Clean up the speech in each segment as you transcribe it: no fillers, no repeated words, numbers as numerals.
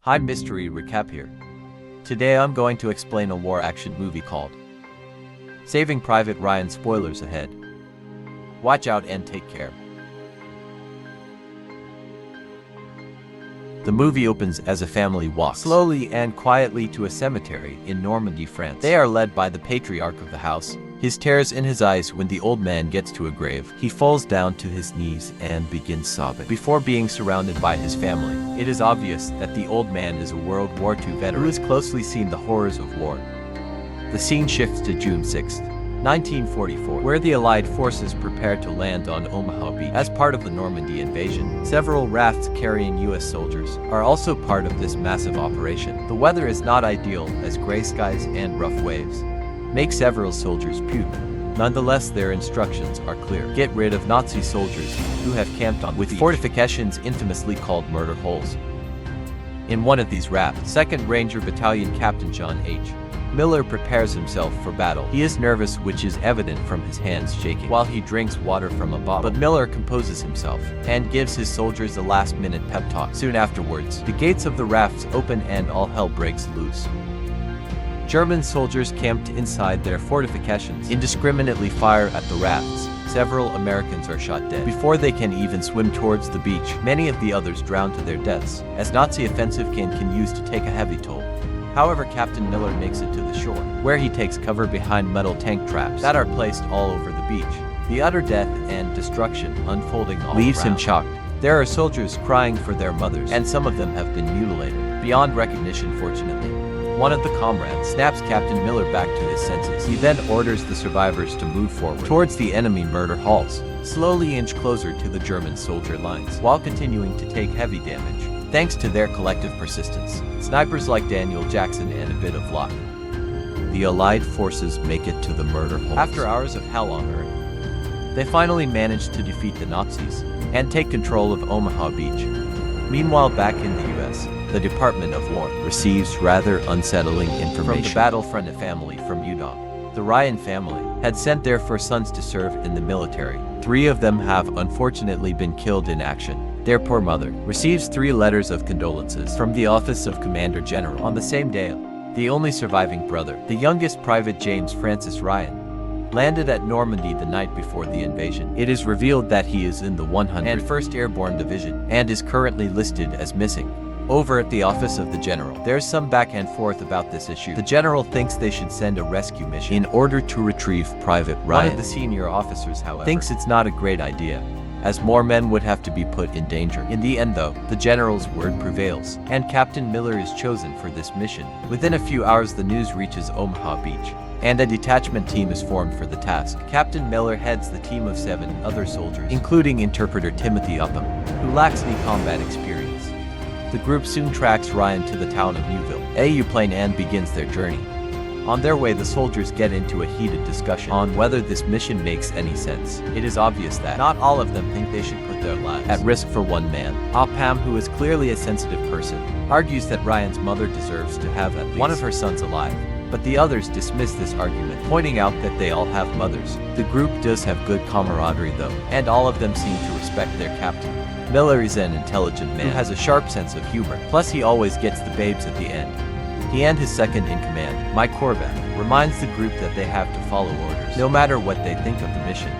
Hi, Mystery Recap here. Today I'm going to explain a war action movie called Saving Private Ryan. Spoilers ahead. Watch out and take care. The movie opens as a family walks slowly and quietly to a cemetery in Normandy, France. They are led by the patriarch of the house. His tears in his eyes when the old man gets to a grave. He falls down to his knees and begins sobbing before being surrounded by his family. It is obvious that the old man is a World War II veteran who has closely seen the horrors of war. The scene shifts to June 6, 1944, where the Allied forces prepare to land on Omaha Beach as part of the Normandy invasion. Several rafts carrying U.S. soldiers are also part of this massive operation. The weather is not ideal, as gray skies and rough waves make several soldiers puke. Nonetheless, their instructions are clear. Get rid of Nazi soldiers who have camped on with fortifications infamously called murder holes. In one of these rafts, 2nd Ranger Battalion Captain John H. Miller prepares himself for battle. He is nervous, which is evident from his hands shaking while he drinks water from a bottle. But Miller composes himself and gives his soldiers a last-minute pep talk. Soon afterwards, the gates of the rafts open and all hell breaks loose. German soldiers camped inside their fortifications indiscriminately fire at the rafts. Several Americans are shot dead before they can even swim towards the beach. Many of the others drown to their deaths, as Nazi offensive continues to take a heavy toll. However, Captain Miller makes it to the shore, where he takes cover behind metal tank traps that are placed all over the beach. The utter death and destruction unfolding all leaves him shocked. There are soldiers crying for their mothers, and some of them have been mutilated beyond recognition, fortunately. One of the comrades snaps Captain Miller back to his senses. He then orders the survivors to move forward towards the enemy murder halls, slowly inch closer to the German soldier lines, while continuing to take heavy damage. Thanks to their collective persistence, snipers like Daniel Jackson and a bit of luck, the Allied forces make it to the murder holes. After hours of hell on earth, they finally manage to defeat the Nazis and take control of Omaha Beach. Meanwhile, back in the US, the Department of War receives rather unsettling information from the battlefront family from Utah. The Ryan family had sent their 4 sons to serve in the military. 3 of them have unfortunately been killed in action. Their poor mother receives 3 letters of condolences from the Office of Commander General. On the same day, the only surviving brother, the youngest Private James Francis Ryan, landed at Normandy the night before the invasion. It is revealed that he is in the 101st Airborne Division and is currently listed as missing. Over at the office of the general, there's some back and forth about this issue. The general thinks they should send a rescue mission in order to retrieve Private Ryan. One of the senior officers, however, thinks it's not a great idea, as more men would have to be put in danger. In the end, though, the general's word prevails, and Captain Miller is chosen for this mission. Within a few hours, the news reaches Omaha Beach, and a detachment team is formed for the task. Captain Miller heads the team of 7 other soldiers, including interpreter Timothy Upham, who lacks any combat experience. The group soon tracks Ryan to the town of Newville, a plane, and begins their journey. On their way, the soldiers get into a heated discussion on whether this mission makes any sense. It is obvious that not all of them think they should put their lives at risk for one man. Upham, who is clearly a sensitive person, argues that Ryan's mother deserves to have at least one of her sons alive. But the others dismiss this argument, pointing out that they all have mothers. The group does have good camaraderie though, and all of them seem to respect their captain. Miller is an intelligent man who has a sharp sense of humor, plus he always gets the babes at the end. He and his second-in-command, Mike Corbat, reminds the group that they have to follow orders, no matter what they think of the mission.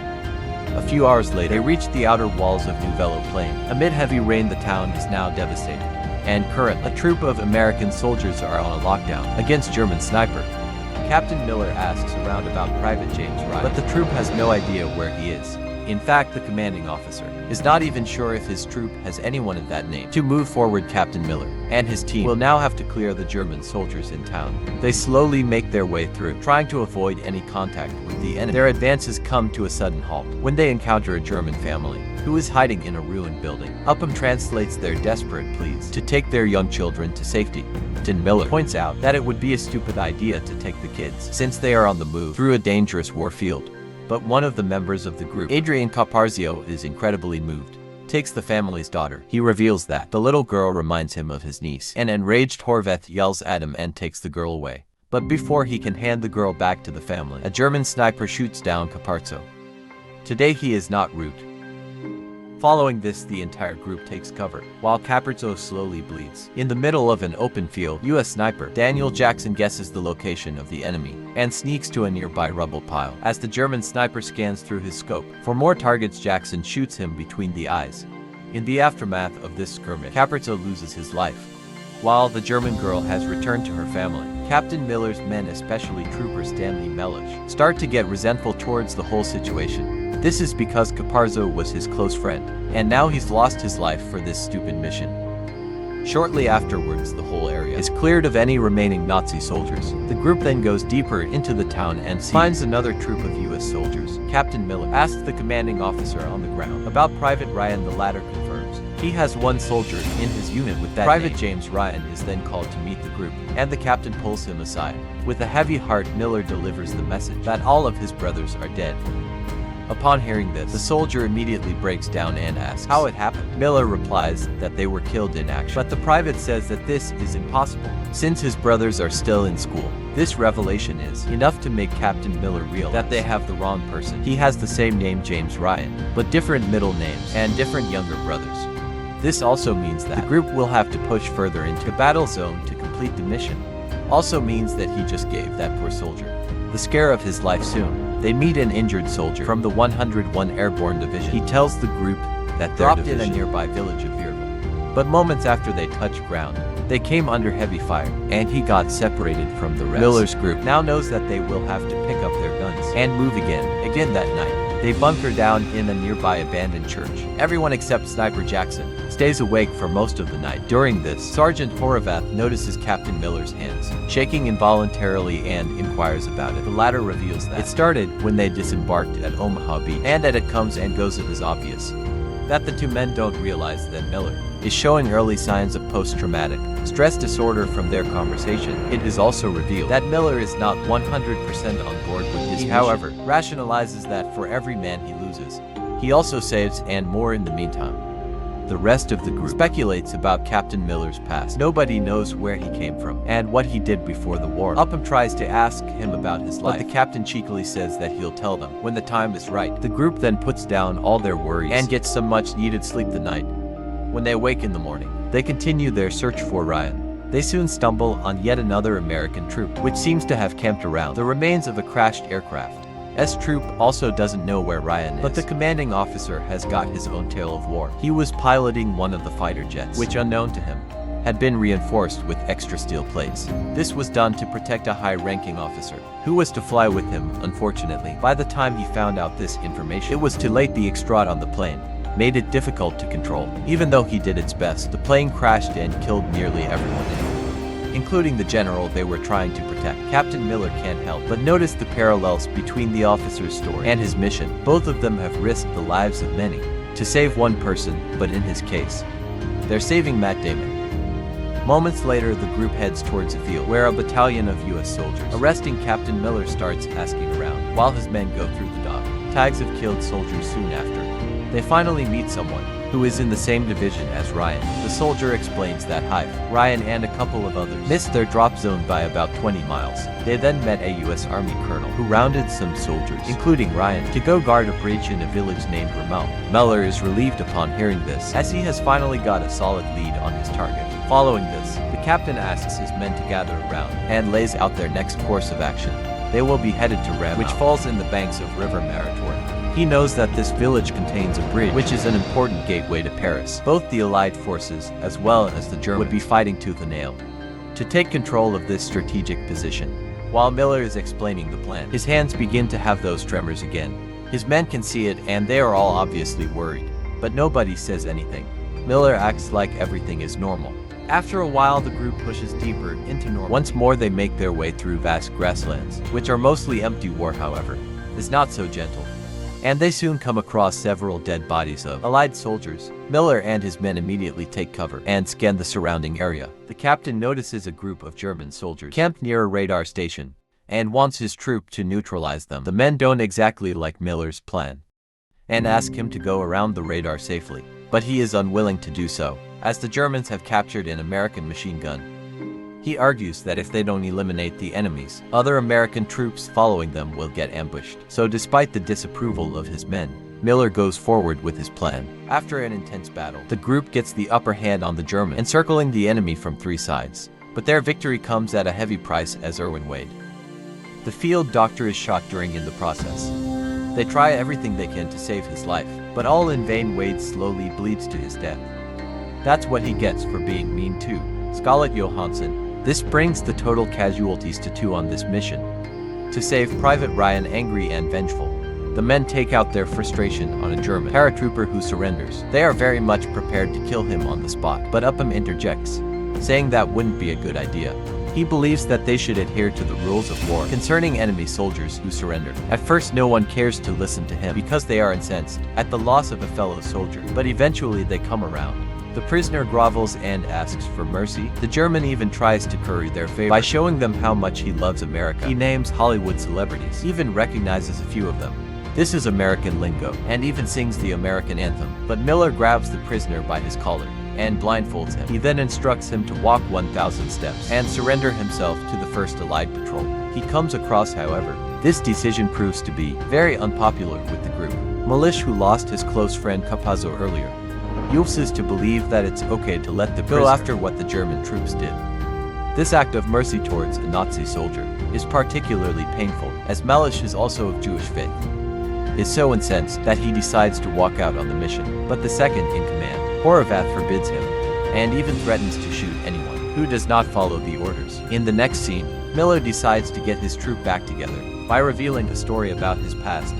A few hours later, they reach the outer walls of Nouvelle Plain. Amid heavy rain, the town is now devastated, and currently, a troop of American soldiers are on a lockdown against German sniper. Captain Miller asks around about Private James Ryan, but the troop has no idea where he is. In fact, the commanding officer is not even sure if his troop has anyone of that name. To move forward, Captain Miller and his team will now have to clear the German soldiers in town. They slowly make their way through, trying to avoid any contact with the enemy. Their advances come to a sudden halt when they encounter a German family who is hiding in a ruined building. Upham translates their desperate pleas to take their young children to safety. Captain Miller points out that it would be a stupid idea to take the kids, since they are on the move through a dangerous war field. But one of the members of the group, Adrian Caparzio, is incredibly moved. Takes the family's daughter. He reveals that the little girl reminds him of his niece. An enraged Horvath yells at him and takes the girl away. But before he can hand the girl back to the family, a German sniper shoots down Caparzo. Today he is not root. Following this, the entire group takes cover, while Caprizzo slowly bleeds. In the middle of an open field, U.S. sniper Daniel Jackson guesses the location of the enemy and sneaks to a nearby rubble pile. As the German sniper scans through his scope for more targets, Jackson shoots him between the eyes. In the aftermath of this skirmish, Caprizzo loses his life, while the German girl has returned to her family. Captain Miller's men, especially Trooper Stanley Mellish, start to get resentful towards the whole situation. This is because Caprizzo was his close friend, and now he's lost his life for this stupid mission. Shortly afterwards, the whole area is cleared of any remaining Nazi soldiers. The group then goes deeper into the town and finds another troop of U.S. soldiers. Captain Miller asks the commanding officer on the ground about Private Ryan. The latter confirms he has one soldier in his unit with that Private name. James Ryan is then called to meet the group, and the captain pulls him aside. With a heavy heart, Miller delivers the message that all of his brothers are dead. Upon hearing this, the soldier immediately breaks down and asks how it happened. Miller replies that they were killed in action, but the private says that this is impossible, since his brothers are still in school. This revelation is enough to make Captain Miller realize that they have the wrong person. He has the same name, James Ryan, but different middle names and different younger brothers. This also means that the group will have to push further into the battle zone to complete the mission. Also means that he just gave that poor soldier the scare of his life soon. They meet an injured soldier from the 101 Airborne Division. He tells the group that they're dropped in a nearby village of Vierville. But moments after they touch ground, they came under heavy fire, and he got separated from the rest. Miller's group now knows that they will have to pick up their guns and move again that night. They bunker down in a nearby abandoned church. Everyone except Sniper Jackson stays awake for most of the night. During this, Sergeant Horvath notices Captain Miller's hands shaking involuntarily and inquires about it. The latter reveals that it started when they disembarked at Omaha Beach, and that it comes and goes. It is obvious that the two men don't realize that Miller is showing early signs of post-traumatic stress disorder from their conversation. It is also revealed that Miller is not 100% on board with this. He, however, rationalizes that for every man he loses, he also saves, and more in the meantime. The rest of the group speculates about Captain Miller's past. Nobody knows where he came from and what he did before the war. Upham tries to ask him about his life, but the captain cheekily says that he'll tell them when the time is right. The group then puts down all their worries and gets some much-needed sleep the night. When they wake in the morning, they continue their search for Ryan. They soon stumble on yet another American troop, which seems to have camped around the remains of a crashed aircraft. S Troop also doesn't know where Ryan is, but the commanding officer has got his own tale of war. He was piloting one of the fighter jets, which, unknown to him, had been reinforced with extra steel plates. This was done to protect a high-ranking officer who was to fly with him. Unfortunately, by the time he found out this information, it was too late. The extract on the plane made it difficult to control. Even though he did its best, the plane crashed and killed nearly everyone in it, including the general they were trying to protect. Captain Miller can't help but notice the parallels between the officer's story and his mission. Both of them have risked the lives of many to save one person, but in his case, they're saving Matt Damon. Moments later, the group heads towards a field where a battalion of U.S. soldiers arresting Captain Miller starts asking around, while his men go through the dog tags of killed soldiers. Soon after, they finally meet someone who is in the same division as Ryan. The soldier explains that Ryan and a couple of others missed their drop zone by about 20 miles. They then met a U.S. Army colonel who rounded some soldiers, including Ryan, to go guard a breach in a village named Ramel. Miller is relieved upon hearing this, as he has finally got a solid lead on his target. Following this, the captain asks his men to gather around and lays out their next course of action. They will be headed to Ramel, which falls in the banks of River Marator. He knows that this village contains a bridge, which is an important gateway to Paris. Both the Allied forces, as well as the Germans, would be fighting tooth and nail to take control of this strategic position. While Miller is explaining the plan, his hands begin to have those tremors again. His men can see it, and they are all obviously worried, but nobody says anything. Miller acts like everything is normal. After a while, the group pushes deeper into normal. Once more, they make their way through vast grasslands, which are mostly empty. War, however, is not so gentle, and they soon come across several dead bodies of Allied soldiers. Miller and his men immediately take cover and scan the surrounding area. The captain notices a group of German soldiers camped near a radar station and wants his troop to neutralize them. The men don't exactly like Miller's plan and ask him to go around the radar safely, but he is unwilling to do so, as the Germans have captured an American machine gun. He argues that if they don't eliminate the enemies, other American troops following them will get ambushed. So despite the disapproval of his men, Miller goes forward with his plan. After an intense battle, the group gets the upper hand on the German, encircling the enemy from 3 sides. But their victory comes at a heavy price as Irwin Wade. The field doctor is shot in the process. They try everything they can to save his life, but all in vain. Wade slowly bleeds to his death. That's what he gets for being mean to Scarlett Johansson. This brings the total casualties to 2 on this mission. To save Private Ryan angry and vengeful, the men take out their frustration on a German paratrooper who surrenders. They are very much prepared to kill him on the spot, but Upham interjects, saying that wouldn't be a good idea. He believes that they should adhere to the rules of war concerning enemy soldiers who surrender. At first, no one cares to listen to him because they are incensed at the loss of a fellow soldier, but eventually they come around. The prisoner grovels and asks for mercy. The German even tries to curry their favor by showing them how much he loves America. He names Hollywood celebrities, even recognizes a few of them. This is American lingo, and even sings the American anthem. But Miller grabs the prisoner by his collar and blindfolds him. He then instructs him to walk 1,000 steps and surrender himself to the 1st Allied Patrol. He comes across, however. This decision proves to be very unpopular with the group. Milish, who lost his close friend Capazzo earlier, refuses to believe that it's okay to let the prisoner go after what the German troops did. This act of mercy towards a Nazi soldier is particularly painful, as Milish is also of Jewish faith. Is so incensed that he decides to walk out on the mission, but the second in command, Horvath, forbids him, and even threatens to shoot anyone who does not follow the orders. In the next scene, Miller decides to get his troop back together by revealing a story about his past.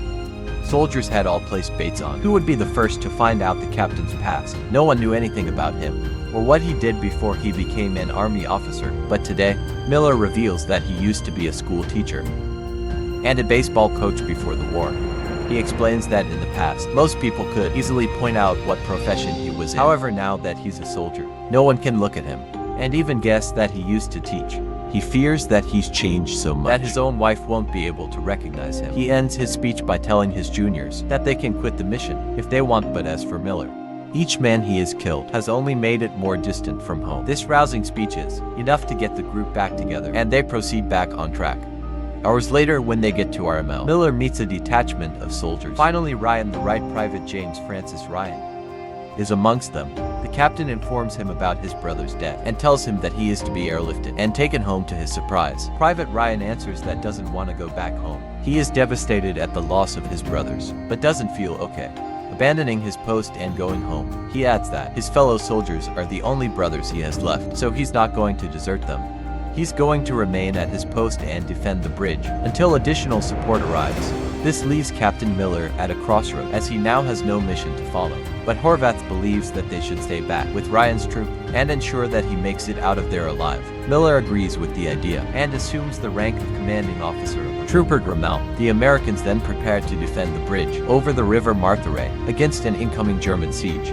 Soldiers had all placed baits on who would be the first to find out the captain's past. No one knew anything about him, or what he did before he became an army officer. But today, Miller reveals that he used to be a school teacher and a baseball coach before the war. He explains that in the past, most people could easily point out what profession he was in. However, now that he's a soldier, no one can look at him and even guess that he used to teach. He fears that he's changed so much that his own wife won't be able to recognize him. He ends his speech by telling his juniors that they can quit the mission if they want, but as for Miller, each man he has killed has only made it more distant from home. This rousing speech is enough to get the group back together, and they proceed back on track. Hours later, when they get to RML, Miller meets a detachment of soldiers. Finally, Ryan, the Right Private James Francis Ryan, is amongst them. The captain informs him about his brother's death and tells him that he is to be airlifted and taken home. To his surprise, Private Ryan answers that doesn't want to go back home. He is devastated at the loss of his brothers, but doesn't feel okay. Abandoning his post and going home, he adds that his fellow soldiers are the only brothers he has left, so he's not going to desert them. He's going to remain at his post and defend the bridge until additional support arrives. This leaves Captain Miller at a crossroad, as he now has no mission to follow. But Horvath believes that they should stay back with Ryan's troop and ensure that he makes it out of there alive. Miller agrees with the idea and assumes the rank of commanding officer of Trooper Grimmel. The Americans then prepare to defend the bridge over the river Martharay against an incoming German siege.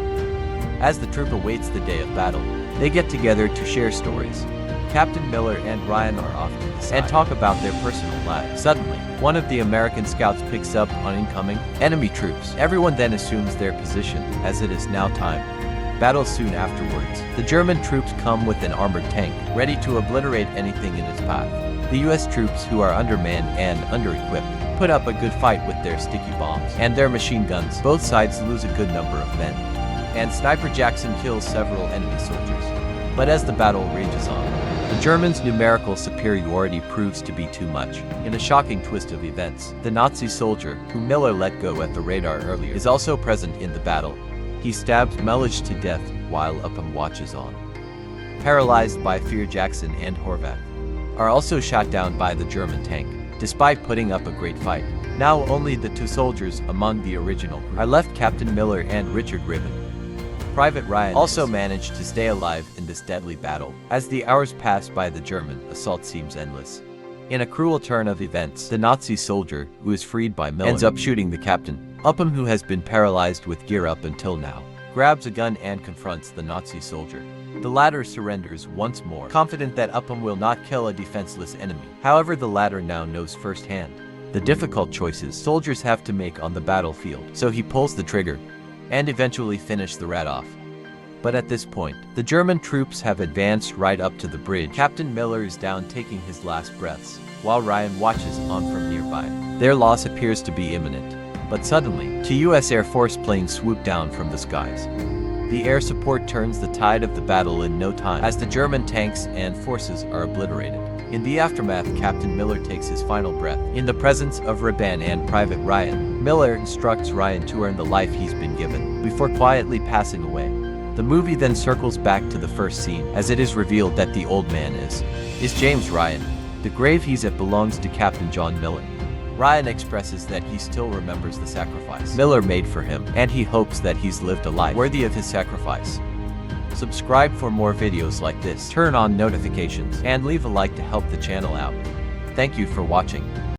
As the troop awaits the day of battle, they get together to share stories. Captain Miller and Ryan are off to the side and talk about their personal lives. Suddenly, one of the American scouts picks up on incoming enemy troops. Everyone then assumes their position, as it is now time. Battle soon afterwards. The German troops come with an armored tank, ready to obliterate anything in its path. The US troops, who are undermanned and under-equipped, put up a good fight with their sticky bombs and their machine guns. Both sides lose a good number of men, and Sniper Jackson kills several enemy soldiers. But as the battle rages on, the Germans' numerical superiority proves to be too much. In a shocking twist of events, the Nazi soldier, who Miller let go at the radar earlier, is also present in the battle. He stabs Milish to death while Upham watches on. Paralyzed by fear, Jackson and Horvath are also shot down by the German tank, despite putting up a great fight. Now only the 2 soldiers among the original group are left, Captain Miller and Richard Ribbon. Private Ryan also managed to stay alive in this deadly battle. As the hours pass by, the German assault seems endless. In a cruel turn of events, the Nazi soldier, who is freed by Miller, ends up shooting the captain. Upham, who has been paralyzed with gear up until now, grabs a gun and confronts the Nazi soldier. The latter surrenders once more, confident that Upham will not kill a defenseless enemy. However, the latter now knows firsthand the difficult choices soldiers have to make on the battlefield, so he pulls the trigger and eventually finish the rat off. But at this point, the German troops have advanced right up to the bridge. Captain Miller is down, taking his last breaths, while Ryan watches on from nearby. Their loss appears to be imminent. But suddenly, two U.S. Air Force planes swoop down from the skies. The air support turns the tide of the battle in no time, as the German tanks and forces are obliterated. In the aftermath, Captain Miller takes his final breath. In the presence of Reban and Private Ryan, Miller instructs Ryan to earn the life he's been given, before quietly passing away. The movie then circles back to the first scene, as it is revealed that the old man is James Ryan. The grave he's at belongs to Captain John Miller. Ryan expresses that he still remembers the sacrifice Miller made for him, and he hopes that he's lived a life worthy of his sacrifice. Subscribe for more videos like this, turn on notifications, and leave a like to help the channel out. Thank you for watching.